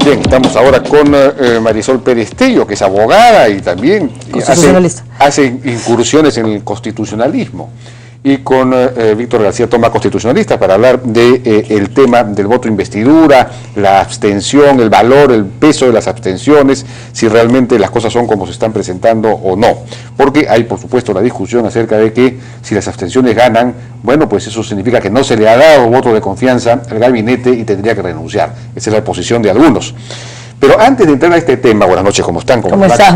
Bien, estamos ahora con Marisol Pérez Tello, que es abogada y también hace incursiones en el constitucionalismo. Y con Víctor García Toma, constitucionalista, para hablar de el tema del voto investidura, la abstención, el valor, el peso de las abstenciones, si realmente las cosas son como se están presentando o no. Porque hay, por supuesto, la discusión acerca de que si las abstenciones ganan, bueno, pues eso significa que no se le ha dado voto de confianza al gabinete y tendría que renunciar. Esa es la posición de algunos. Pero antes de entrar a este tema, buenas noches, ¿cómo están? ¿Cómo estás?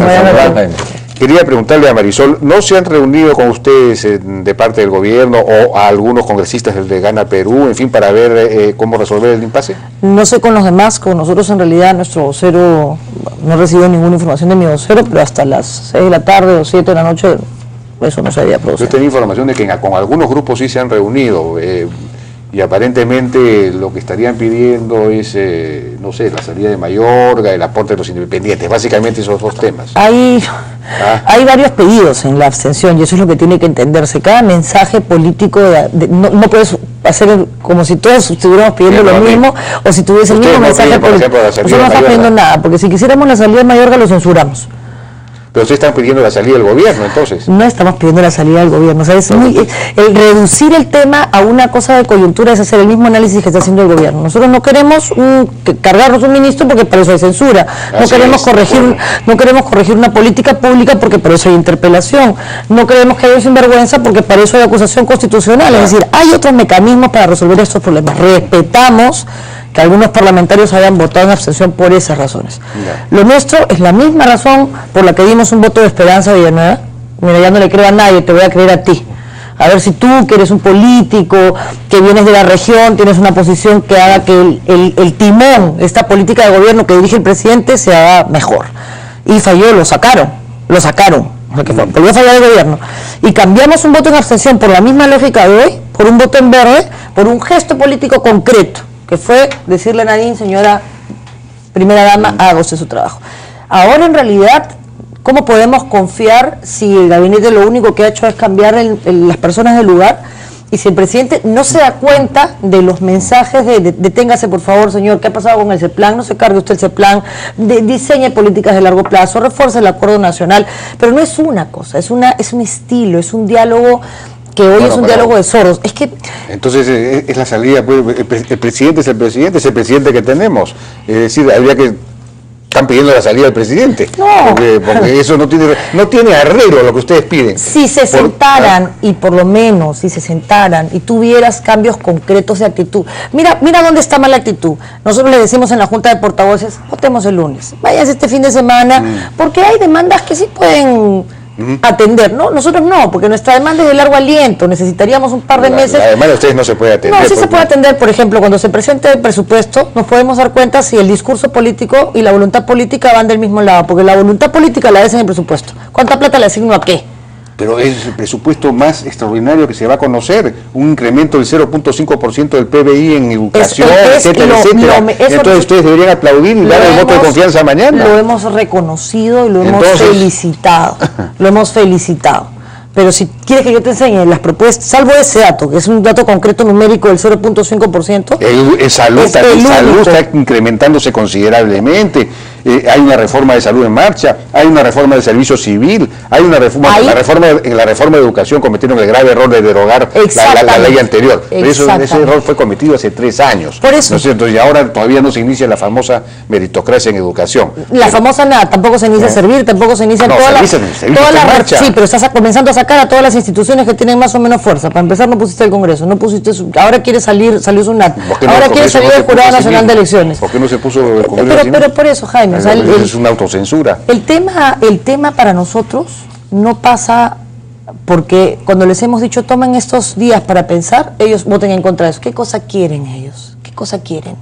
Quería preguntarle a Marisol, ¿no se han reunido con ustedes de parte del gobierno o a algunos congresistas del de Gana Perú, en fin, para ver cómo resolver el impasse? No sé con los demás, con nosotros en realidad nuestro vocero, no he recibido ninguna información de mi vocero, pero hasta las 6 de la tarde o 7 de la noche eso no se había producido. Yo tenía información de que con algunos grupos sí se han reunido y aparentemente lo que estarían pidiendo es, no sé, la salida de Mayorga, el aporte de los independientes, básicamente esos dos temas. Hay varios pedidos en la abstención y eso es lo que tiene que entenderse. Cada mensaje político, no puedes hacer como si todos estuviéramos pidiendo lo mismo o si tuviese el mismo mensaje político. Nosotros no estamos pidiendo nada, porque si quisiéramos la salida de Mayorga lo censuramos. Pero ustedes están pidiendo la salida del gobierno, entonces. No estamos pidiendo la salida del gobierno. O sea, el reducir el tema a una cosa de coyuntura es hacer el mismo análisis que está haciendo el gobierno. Nosotros no queremos cargarnos un ministro porque para eso hay censura. No queremos corregir una política pública porque para eso hay interpelación. No queremos que haya sinvergüenza porque para eso hay acusación constitucional. Es decir, hay otros mecanismos para resolver estos problemas. Respetamos que algunos parlamentarios hayan votado en abstención por esas razones. Lo nuestro es la misma razón por la que dimos un voto de esperanza a Villanueva. Mira, ya no le creo a nadie, te voy a creer a ti. A ver si tú, que eres un político, que vienes de la región, tienes una posición que haga que el timón, esta política de gobierno que dirige el presidente, se haga mejor. Y falló, lo sacaron. Porque volvió a fallar el gobierno. Y cambiamos un voto en abstención por la misma lógica de hoy, por un voto en verde, por un gesto político concreto, que fue decirle a Nadine, señora primera dama, haga usted su trabajo. Ahora, en realidad, ¿cómo podemos confiar si el gabinete lo único que ha hecho es cambiar las personas del lugar? Y si el presidente no se da cuenta de los mensajes de deténgase por favor, señor, ¿qué ha pasado con el CEPLAN? No se cargue usted el CEPLAN, diseñe políticas de largo plazo, refuerce el acuerdo nacional. Pero no es una cosa, es un estilo, es un diálogo que hoy es un diálogo de sordos. Es que entonces es la salida, pues, el presidente es el presidente que tenemos. Es decir, habría que están pidiendo la salida del presidente. No. Porque eso no tiene arreglo lo que ustedes piden. Si se sentaran, y por lo menos, si se sentaran y tuvieras cambios concretos de actitud. Mira dónde está mal la actitud. Nosotros le decimos en la Junta de Portavoces, votemos el lunes, váyanse este fin de semana, porque hay demandas que sí pueden atender, ¿no? Nosotros no, porque nuestra demanda es de largo aliento, necesitaríamos un par de meses. La demanda de ustedes no se puede atender. No, sí se puede atender, por ejemplo, cuando se presente el presupuesto, nos podemos dar cuenta si el discurso político y la voluntad política van del mismo lado, porque la voluntad política la ves en el presupuesto. ¿Cuánta plata le asigno a qué? Pero es el presupuesto más extraordinario que se va a conocer, un incremento del 0.5% del PBI en educación, etcétera. Entonces ustedes deberían aplaudir y dar el voto de confianza mañana. Lo hemos reconocido y lo hemos felicitado, Pero si quieres que yo te enseñe las propuestas, salvo ese dato, que es un dato concreto numérico del 0.5%. El salud está incrementándose considerablemente. Hay una reforma de salud en marcha, hay una reforma del servicio civil, hay una reforma, la reforma de educación cometieron el grave error de derogar la ley anterior. Pero ese error fue cometido hace 3 años. Por eso. ¿No es cierto? Y ahora todavía no se inicia la famosa meritocracia en educación. Famosa nada, tampoco se inicia a servir, tampoco se inicia toda la sí, pero estás comenzando a sacar a todas las instituciones que tienen más o menos fuerza. Para empezar, no pusiste el Congreso, no pusiste ahora quiere salió SUNAT, ahora quiere salir el Jurado Nacional de Elecciones. ¿Por qué no se puso el Congreso? Pero por eso, Jaime, es una autocensura. El tema para nosotros no pasa porque cuando les hemos dicho tomen estos días para pensar, ellos voten en contra de eso. ¿Qué cosa quieren ellos? ¿Qué cosa quieren?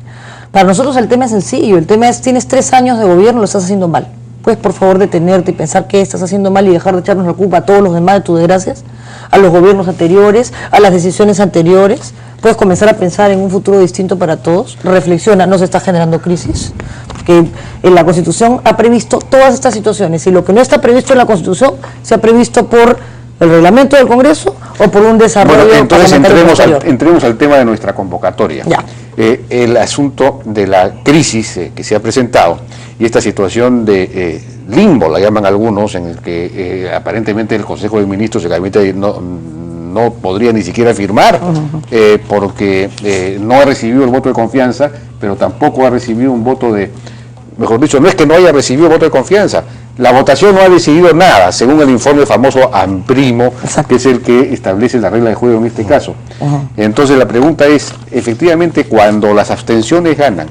Para nosotros el tema es sencillo, el tema es tienes 3 años de gobierno, lo estás haciendo mal. ¿Puedes por favor detenerte y pensar qué estás haciendo mal y dejar de echarnos la culpa a todos los demás de tus desgracias? A los gobiernos anteriores, a las decisiones anteriores. Puedes comenzar a pensar en un futuro distinto para todos. Reflexiona, no se está generando crisis, porque en la Constitución ha previsto todas estas situaciones y lo que no está previsto en la Constitución se ha previsto por el reglamento del Congreso o por un desarrollo. Bueno, entonces entremos al tema de nuestra convocatoria. Ya. el asunto de la crisis que se ha presentado y esta situación de limbo, la llaman algunos, en el que aparentemente el Consejo de Ministros, el gabinete no podría ni siquiera firmar, porque no ha recibido el voto de confianza, pero tampoco ha recibido un voto de, mejor dicho, no es que no haya recibido voto de confianza, la votación no ha decidido nada, según el informe famoso AMPRIMO, que es el que establece la regla de juego en este caso. Entonces la pregunta es, efectivamente, cuando las abstenciones ganan,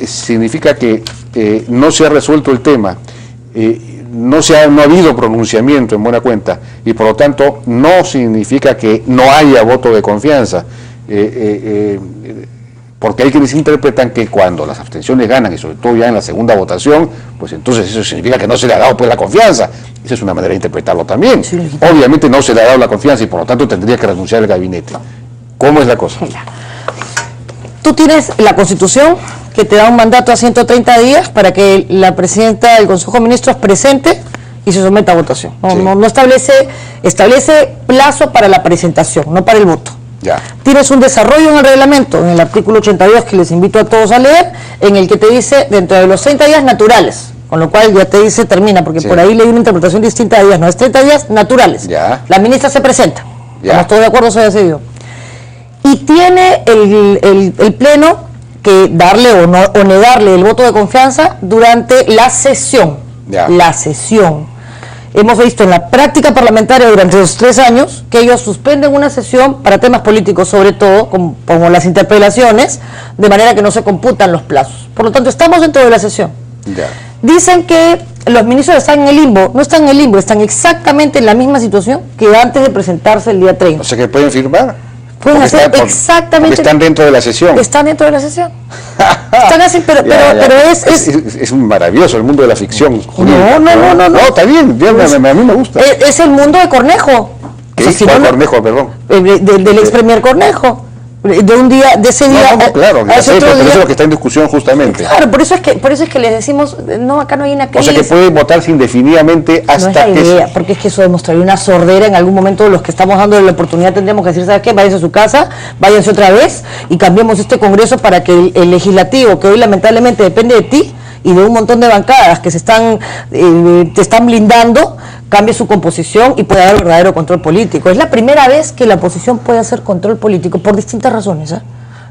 significa que no se ha resuelto el tema, no ha habido pronunciamiento en buena cuenta, y por lo tanto no significa que no haya voto de confianza, porque hay quienes interpretan que cuando las abstenciones ganan, y sobre todo ya en la segunda votación, pues entonces eso significa que no se le ha dado pues la confianza. Esa es una manera de interpretarlo también. Sí, obviamente no se le ha dado la confianza y por lo tanto tendría que renunciar el gabinete. ¿Cómo es la cosa? Mira, tú tienes la Constitución que te da un mandato a 130 días para que la presidenta del Consejo de Ministros presente y se someta a votación. No establece plazo para la presentación, no para el voto. Ya. Tienes un desarrollo en el reglamento, en el artículo 82, que les invito a todos a leer, en el que te dice dentro de los 30 días naturales, con lo cual ya te dice termina, porque por ahí leí una interpretación distinta de días, no, es 30 días naturales. Ya. La ministra se presenta, estamos todos de acuerdo, se ha decidido. Y tiene el Pleno que darle o negarle el voto de confianza durante la sesión. Ya. La sesión. Hemos visto en la práctica parlamentaria durante los 3 años que ellos suspenden una sesión para temas políticos, sobre todo, como las interpelaciones, de manera que no se computan los plazos. Por lo tanto, estamos dentro de la sesión. Ya. Dicen que los ministros están en el limbo. No están en el limbo, están exactamente en la misma situación que antes de presentarse el día 30. O sea que pueden firmar. Pueden hacer exactamente. Están dentro de la sesión. Están dentro de la sesión. Están así, pero es maravilloso el mundo de la ficción. No, está bien, a mí me gusta. Es el mundo de Cornejo. ¿Qué es Cornejo, perdón? Del ex premier Cornejo. De ese día. Claro, pero eso es lo que está en discusión justamente. Claro, por eso es que les decimos, no, acá no hay una crisis. O sea que pueden votarse indefinidamente hasta no es la idea, porque es que eso demostraría una sordera. En algún momento los que estamos dando la oportunidad tendríamos que decir, ¿sabes qué? Váyanse a su casa, váyanse otra vez y cambiemos este Congreso para que el legislativo, que hoy lamentablemente depende de ti y de un montón de bancadas que te están blindando, cambie su composición y pueda haber verdadero control político. Es la primera vez que la oposición puede hacer control político por distintas razones.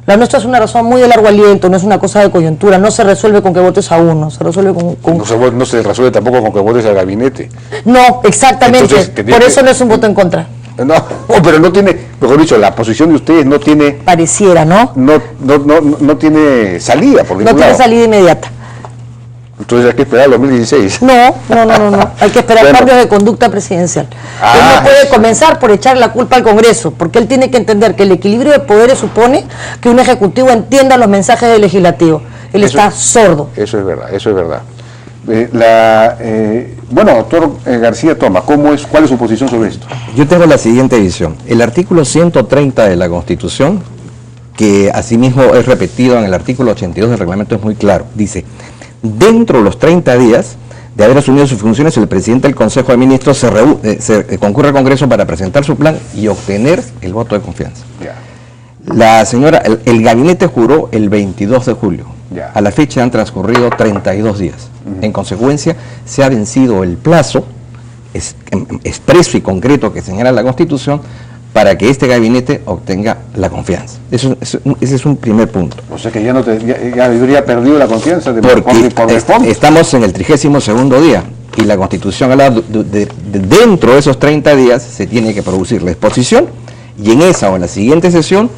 La nuestra es una razón muy de largo aliento, no es una cosa de coyuntura, no se resuelve con que votes a uno, se resuelve con... No se resuelve tampoco con que votes al gabinete. No, exactamente. Entonces, por eso no es un voto en contra. No, pero no tiene, mejor dicho, la posición de ustedes no tiene... Pareciera, ¿no? No tiene salida. Por no tiene salida inmediata. Entonces hay que esperar al 2016. No. Hay que esperar cambios de conducta presidencial. Él no puede comenzar por echar la culpa al Congreso, porque él tiene que entender que el equilibrio de poderes supone que un ejecutivo entienda los mensajes del legislativo. Él está sordo. Eso es verdad. Bueno, doctor García Toma, ¿cuál es su posición sobre esto? Yo tengo la siguiente visión. El artículo 130 de la Constitución, que asimismo es repetido en el artículo 82 del reglamento, es muy claro. Dice: dentro de los 30 días de haber asumido sus funciones, el presidente del Consejo de Ministros se concurre al Congreso para presentar su plan y obtener el voto de confianza. La señora, el gabinete juró el 22 de julio. A la fecha han transcurrido 32 días. En consecuencia, se ha vencido el plazo expreso y concreto que señala la Constitución para que este gabinete obtenga la confianza. Ese es un primer punto. O sea que ya habría perdido la confianza porque estamos en el 32º día y la Constitución habla dentro de esos 30 días se tiene que producir la exposición y en esa o en la siguiente sesión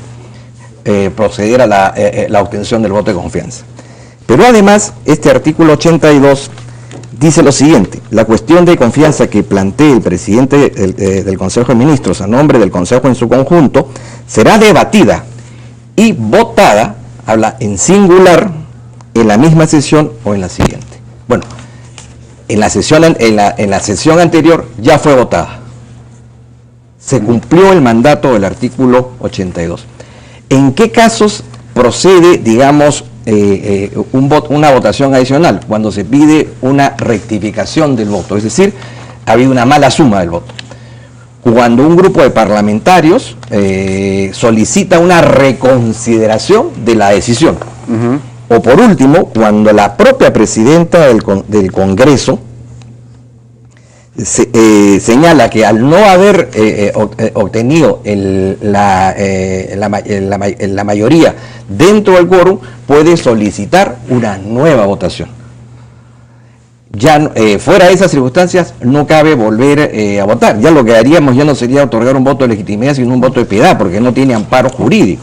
proceder a la obtención del voto de confianza. Pero además, este artículo 82 dice lo siguiente: la cuestión de confianza que plantee el presidente del Consejo de Ministros a nombre del Consejo en su conjunto será debatida y votada, habla en singular, en la misma sesión o en la siguiente. Bueno, en la sesión anterior ya fue votada. Se cumplió el mandato del artículo 82. ¿En qué casos procede, digamos, una votación adicional? Cuando se pide una rectificación del voto, es decir, ha habido una mala suma del voto. cuando un grupo de parlamentarios solicita una reconsideración de la decisión. O por último, cuando la propia presidenta del Congreso señala que al no haber obtenido la mayoría dentro del quórum, puede solicitar una nueva votación. Ya fuera de esas circunstancias no cabe volver a votar. Ya lo que haríamos ya no sería otorgar un voto de legitimidad, sino un voto de piedad, porque no tiene amparo jurídico.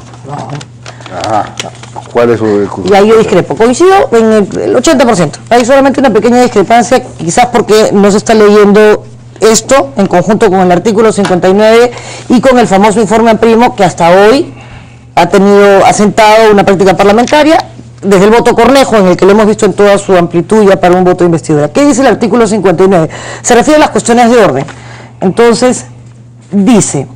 ¿Cuál es su Y ahí yo discrepo. Coincido en el 80%. Hay solamente una pequeña discrepancia, quizás porque no se está leyendo esto en conjunto con el artículo 59 y con el famoso informe Primo, que hasta hoy ha sentado una práctica parlamentaria desde el voto Cornejo, en el que lo hemos visto en toda su amplitud ya para un voto de investidura. ¿Qué dice el artículo 59? Se refiere a las cuestiones de orden. Entonces, dice,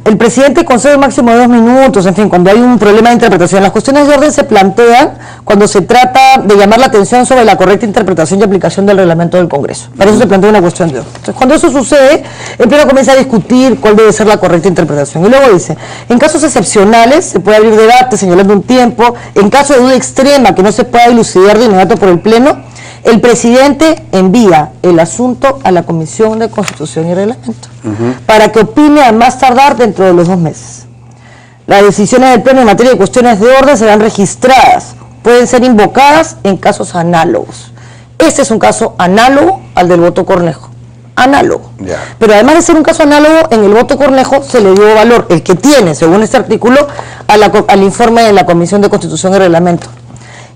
el presidente concede un máximo de 2 minutos, en fin, cuando hay un problema de interpretación. Las cuestiones de orden se plantean cuando se trata de llamar la atención sobre la correcta interpretación y aplicación del reglamento del Congreso. Para eso se plantea una cuestión de orden. Entonces, cuando eso sucede, el Pleno comienza a discutir cuál debe ser la correcta interpretación. Y luego dice, en casos excepcionales se puede abrir debate señalando un tiempo. En caso de duda extrema que no se pueda dilucidar de inmediato por el Pleno, el presidente envía el asunto a la Comisión de Constitución y Reglamento para que opine a más tardar dentro de los 2 meses. Las decisiones del Pleno en materia de cuestiones de orden serán registradas, pueden ser invocadas en casos análogos. Este es un caso análogo al del voto Cornejo. Análogo. Pero además de ser un caso análogo, en el voto Cornejo se le dio valor, el que tiene, según este artículo, al informe de la Comisión de Constitución y Reglamento.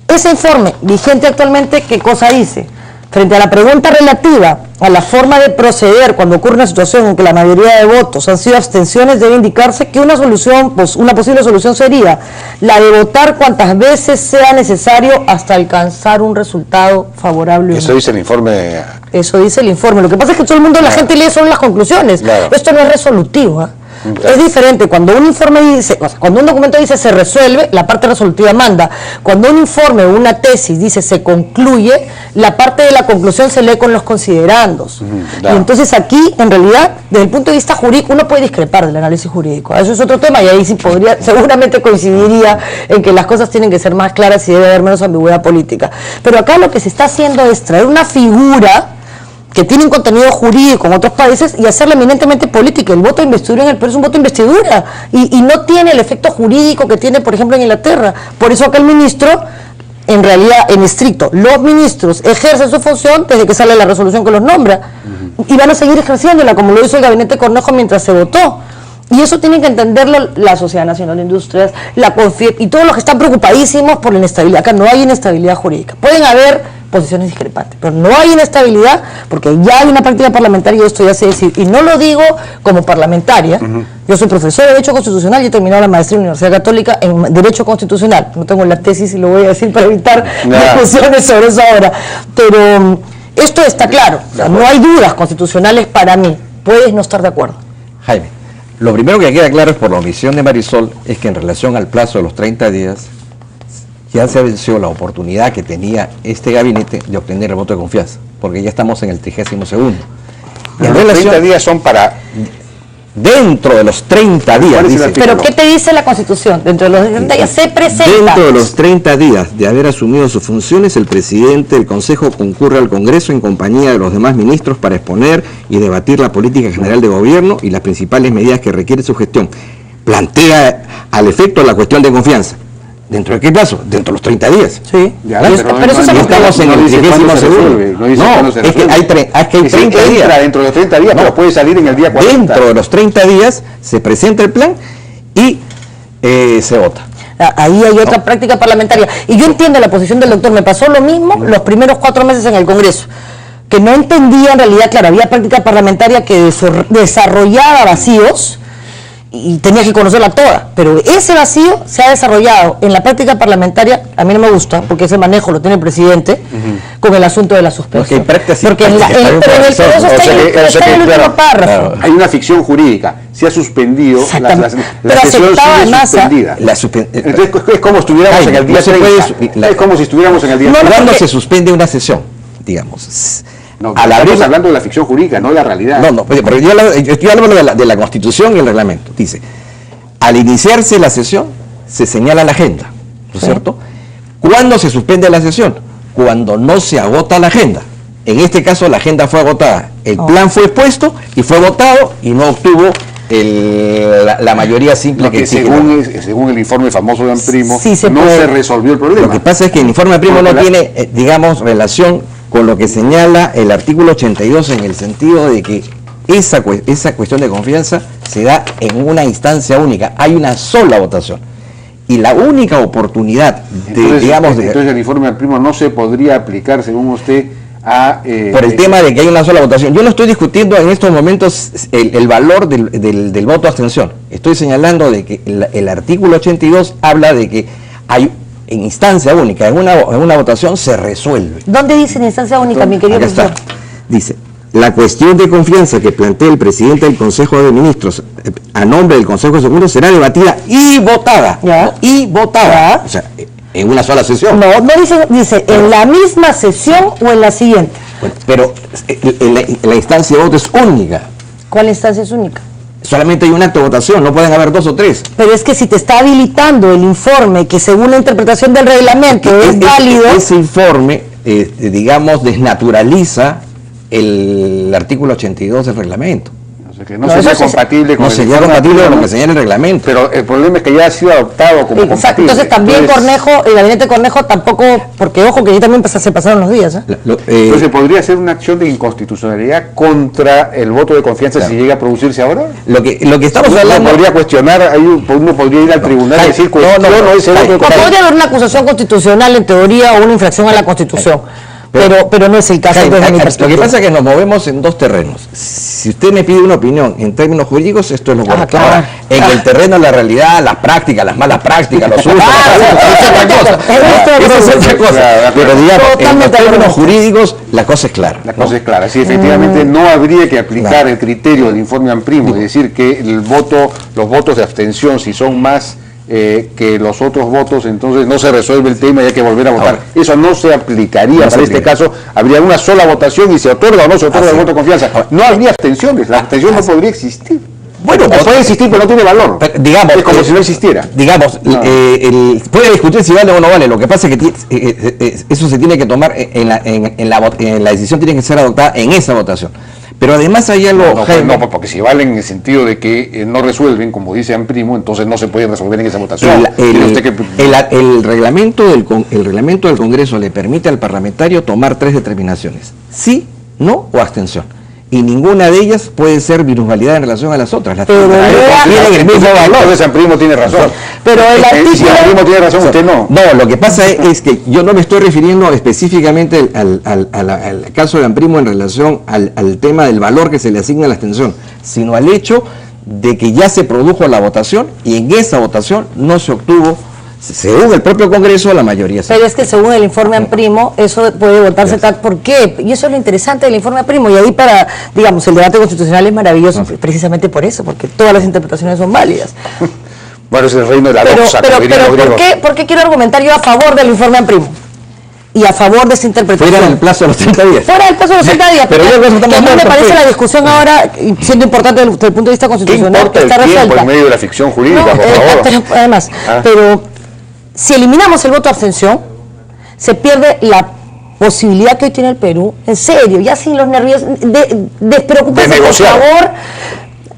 Ese informe, vigente actualmente, ¿qué cosa dice? Frente a la pregunta relativa a la forma de proceder cuando ocurre una situación en que la mayoría de votos han sido abstenciones, debe indicarse que una solución, pues una posible solución sería la de votar cuantas veces sea necesario hasta alcanzar un resultado favorable. Eso dice el informe. Eso dice el informe. Lo que pasa es que todo el mundo, la gente lee solo las conclusiones. Esto no es resolutivo, ¿eh? Es diferente cuando un informe dice, o sea, cuando un documento dice se resuelve, la parte resolutiva manda. Cuando un informe o una tesis dice se concluye, la parte de la conclusión se lee con los considerandos. Y entonces aquí, en realidad, desde el punto de vista jurídico, uno puede discrepar del análisis jurídico. Eso es otro tema y ahí sí podría, seguramente coincidiría en que las cosas tienen que ser más claras y debe haber menos ambigüedad política. Pero acá lo que se está haciendo es traer una figura que tiene un contenido jurídico en otros países y hacerla eminentemente política. El voto de investidura en el Perú es un voto de investidura y no tiene el efecto jurídico que tiene, por ejemplo, en Inglaterra. Por eso acá el ministro, en realidad, en estricto, los ministros ejercen su función desde que sale la resolución que los nombra y van a seguir ejerciéndola, como lo hizo el gabinete Cornejo mientras se votó. Y eso tiene que entenderlo la Sociedad Nacional de Industrias, la CONFIEP y todos los que están preocupadísimos por la inestabilidad. Acá no hay inestabilidad jurídica. Pueden haber posiciones discrepantes, pero no hay inestabilidad porque ya hay una práctica parlamentaria y esto ya se decide. Y no lo digo como parlamentaria. Yo soy profesor de Derecho Constitucional y he terminado la maestría en la Universidad Católica en Derecho Constitucional. No tengo la tesis y lo voy a decir para evitar discusiones sobre eso ahora. Pero esto está claro. O sea, no hay dudas constitucionales para mí. Puedes no estar de acuerdo. Jaime, lo primero que queda claro es por la omisión de Marisol es que en relación al plazo de los 30 días ya se venció la oportunidad que tenía este gabinete de obtener el voto de confianza, porque ya estamos en el 32º. Y en los 30 días son para... Dentro de los 30 días, dice. ¿Pero qué te dice la Constitución? Dentro de los 30 días se presenta. Dentro de los 30 días de haber asumido sus funciones, el presidente del Consejo concurre al Congreso en compañía de los demás ministros para exponer y debatir la política general de gobierno y las principales medidas que requiere su gestión. Plantea al efecto la cuestión de confianza. ¿Dentro de qué plazo? Dentro de los 30 días. Sí. Pero eso estamos en el 32º. No, es que hay 30 días. Entra dentro de los 30 días, pero puede salir en el día 40. Dentro de los 30 días se presenta el plan y se vota. Ahí hay otra práctica parlamentaria. Y yo entiendo la posición del doctor. Me pasó lo mismo los primeros 4 meses en el Congreso, que no entendía en realidad, claro, había práctica parlamentaria que desarrollaba vacíos y tenía que conocerla toda, pero ese vacío se ha desarrollado en la práctica parlamentaria. A mí no me gusta, porque ese manejo lo tiene el presidente con el asunto de la suspensión. Porque en el Congreso está en el último párrafo. Hay una ficción jurídica, se ha suspendido, la sesión sigue suspendida. Entonces es como estuviéramos en el día 30. Es como si estuviéramos en el día 30. ¿Cuándo se suspende una sesión? Digamos, No, estamos hablando de la ficción jurídica, no de la realidad. No, pero yo estoy hablando de la Constitución y el reglamento. Dice, al iniciarse la sesión, se señala la agenda, ¿no es cierto? ¿Cuándo se suspende la sesión? Cuando no se agota la agenda. En este caso, la agenda fue agotada. El plan fue expuesto y fue votado y no obtuvo la mayoría simple que según el informe famoso de Amprimo, no se resolvió el problema. Lo que pasa es que el informe Amprimo no tiene, digamos, relación con lo que señala el artículo 82 en el sentido de que esa cuestión de confianza se da en una instancia única. Hay una sola votación. Y la única oportunidad entonces el informe Amprimo no se podría aplicar, según usted, por el tema de que hay una sola votación. Yo no estoy discutiendo en estos momentos el valor del voto abstención. Estoy señalando de que el artículo 82 habla de que hay en instancia única, en una votación se resuelve. ¿Dónde dice en instancia única, mi querido profesor? Dice, la cuestión de confianza que plantea el presidente del Consejo de Ministros a nombre del Consejo Segundo será debatida y votada. ¿Ya? Y votada. O sea, en una sola sesión. No dice en la misma sesión o en la siguiente. Bueno, pero la instancia de voto es única. ¿Cuál instancia es única? Solamente hay un acto de votación, no pueden haber 2 o 3. Pero es que si te está habilitando el informe que según la interpretación del reglamento es válido... Ese informe, digamos, desnaturaliza el artículo 82 del reglamento. Que no sería compatible con lo que señala el reglamento. Pero el problema es que ya ha sido adoptado como compatible. Entonces también el gabinete Cornejo tampoco, porque ojo que ahí también se pasaron los días. Entonces podría ser una acción de inconstitucionalidad contra el voto de confianza si llega a producirse ahora. Lo que estamos hablando... Uno podría cuestionar, uno podría ir al tribunal y decir ese voto de confianza. Podría haber una acusación constitucional en teoría o una infracción a la Constitución. Pero no es el caso desde mi perspectiva. Lo que pasa es que nos movemos en 2 terrenos. Si usted me pide una opinión en términos jurídicos, esto es lo correcto. Claro. En el terreno de la realidad, las prácticas, las malas prácticas, los usos, eso es otra cosa. Pero digamos, en términos jurídicos, la cosa es clara. La cosa es clara. Sí, efectivamente no habría que aplicar el criterio del informe Amprimo y decir que los votos de abstención, si son más que los otros votos, entonces no se resuelve el tema y hay que volver a votar. Ahora, eso no se aplicaría para este caso. Habría una sola votación y se otorga o no se otorga el voto de confianza. No habría abstenciones, la abstención no podría existir. Bueno, puede existir, pero no tiene valor. Pero, digamos, es como si no existiera. Digamos, puede discutir si vale o no vale. Lo que pasa es que eso se tiene que tomar en la decisión, tiene que ser adoptada en esa votación. Pero además hay algo... No, porque si valen en el sentido de que no resuelven, como dice Amprimo, entonces no se puede resolver en esa votación. El reglamento del Congreso le permite al parlamentario tomar 3 determinaciones: sí, no o abstención. Y ninguna de ellas puede ser minusvalidad en relación a las otras. Las tienen el mismo valor. Entonces Amprimo tiene razón. Pero el artículo... Si Amprimo tiene razón, usted no. No, lo que pasa es que yo no me estoy refiriendo específicamente al caso de Amprimo en relación al tema del valor que se le asigna a la abstención, sino al hecho de que ya se produjo la votación y en esa votación no se obtuvo, según el propio Congreso, la mayoría. Pero es que según el informe Amprimo, eso puede votarse tal. ¿Por qué? Y eso es lo interesante del informe Amprimo. Y ahí digamos, el debate constitucional es maravilloso precisamente por eso, porque todas las interpretaciones son válidas. Bueno, es el reino de la doxa. Pero ¿por qué quiero argumentar yo a favor del informe Amprimo? Y a favor de esa interpretación. Fuera del plazo de los 30 días. Fuera del plazo de los 30 días. Pero a mí me parece la discusión ahora, siendo importante desde el punto de vista constitucional, que está resuelta. En medio de la ficción jurídica, por favor. Pero además, si eliminamos el voto de abstención, se pierde la posibilidad que hoy tiene el Perú, en serio, ya sin los nervios, despreocúpense, por favor.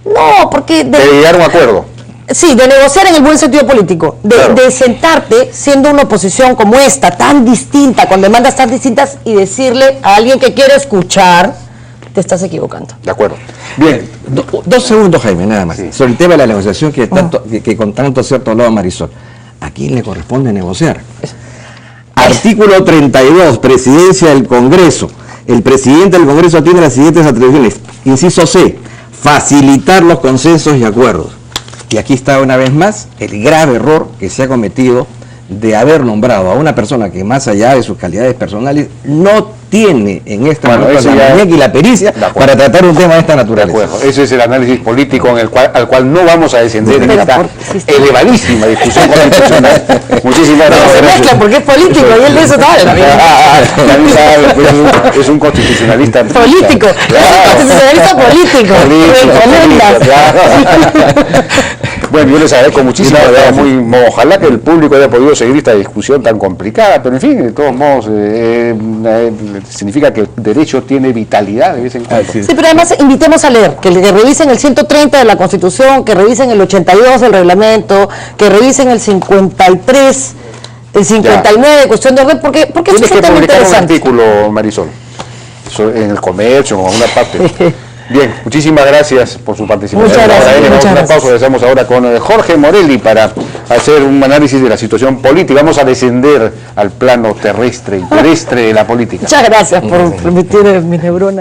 No, porque... De llegar a un acuerdo. Sí, de negociar en el buen sentido político, de sentarte siendo una oposición como esta, tan distinta, con demandas tan distintas, y decirle a alguien que quiere escuchar, te estás equivocando. De acuerdo. Bien. 2 segundos, Jaime, nada más. Sí. Sobre el tema de la negociación que con tanto acierto hablaba Marisol. ¿A quién le corresponde negociar? Artículo 32, Presidencia del Congreso. El presidente del Congreso tiene las siguientes atribuciones. Inciso C, facilitar los consensos y acuerdos. Y aquí está una vez más el grave error que se ha cometido de haber nombrado a una persona que, más allá de sus calidades personales, no tiene en esta momento la muñeca y la pericia para tratar un tema de esta naturaleza. Ese es el análisis político al cual no vamos a descender en esta elevadísima discusión constitucional. Muchísimas gracias. Porque es político y él de eso tal. Es un constitucionalista político, constitucionalista político. Bueno, yo les agradezco muchísimo. Ojalá que el público haya podido seguir esta discusión tan complicada, pero en fin, de todos modos, significa que el derecho tiene vitalidad de vez en cuando. Sí, pero además invitemos a leer, que revisen el 130 de la Constitución, que revisen el 82 del reglamento, que revisen el 53, el 59 de cuestión de orden, porque eso es un tema interesante. Un artículo, Marisol, en el Comercio, en alguna parte. Bien, muchísimas gracias por su participación. Muchas gracias. Vamos a una pausa, regresamos ahora con Jorge Morelli para hacer un análisis de la situación política. Vamos a descender al plano terrestre y terrestre de la política. Muchas gracias por permitir mi neurona.